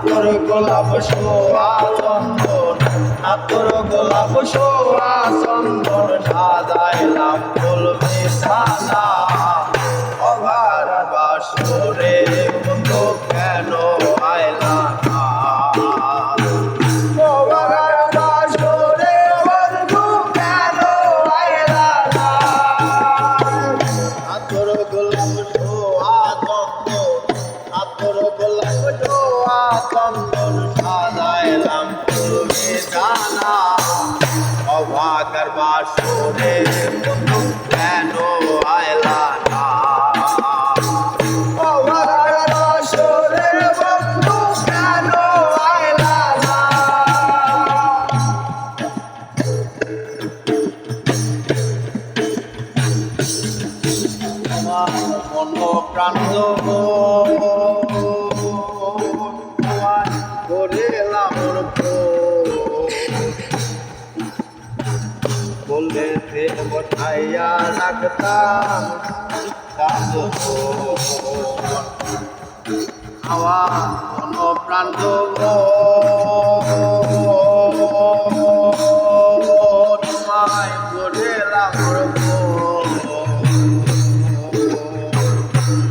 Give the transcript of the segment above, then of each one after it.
তোর গোলাপ সোয়া চন্দন, তোর গোলাপ সোয়া চন্দন সাজাইলাম ফুল বিছানা। অভার বাসরে বন্ধু কেন আইলা না? অভার বাসরে বন্ধু কেন আইলা না? তোর গোলাপ সোয়া চন্দন, তোর গোলাপ সোয়া চন্দন সাজাইলাম ফুল বিছানা। অভাগার বাসরে বন্ধু কেন আইলা না? অভাগার বাসরে বন্ধু কেন আইলা না? আমার মন প্রাণ করিলাম বললে বসাইয়া রাখতাম আমার কোন প্রাণ তোমায় করিলাম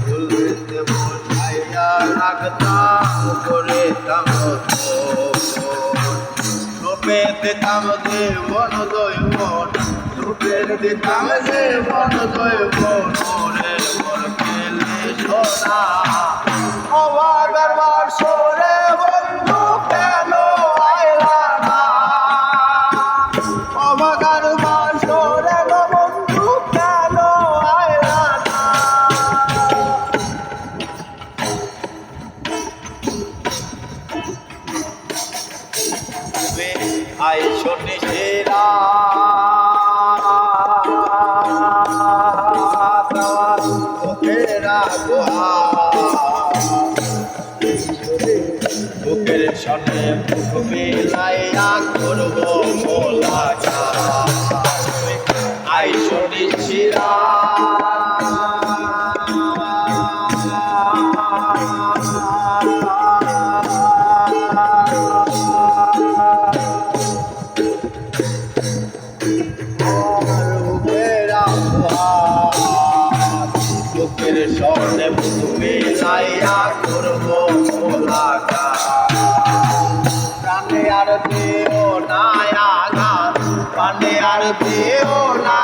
বললে বসাইয়া রাখতাম করিতাম দিতাম যে মন দৈবন, রূপের দিতাম যে মন দৈবন, ওরে মোর পেলে সোনা। অভাগার বাসরে বন্ধু কেন আইলা না? অভাগার বাসরে বন্ধু কেন আইলা না? আই শনি সেরা বুকের সনে বুক বিলাইয়া করব মোলা আই শনি সেরা বুকের সনে বুক বিলাইয়া করব মোলাকাত। প্রাণে আর দিও না আঘাত, প্রাণে আর দিও না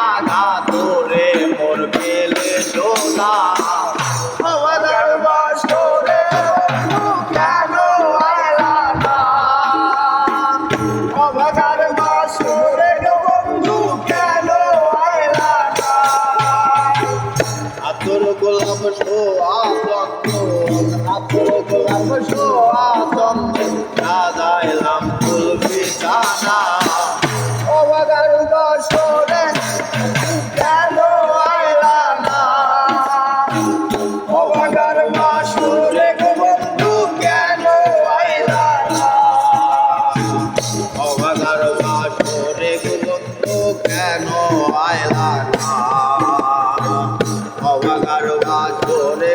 আঘাত, তোরে মোর পেলে সোনা। অভাগার বাসরে বন্ধু কেন আইলা না? অভাগার বাসরে বন্ধু কেন আইলা না? তোর গোলাপ সোয়া চন্দন, তোর গোলাপ সোয়া চন্দন সাজাইলাম ফুল বিছানা। অভাগার বাসরে কেন আইলা না? অভাগার বাসরে বন্ধু কেন আইলা না? অভাগার বাসরে বন্ধু কেন আইলা না? অভাগার বাসরে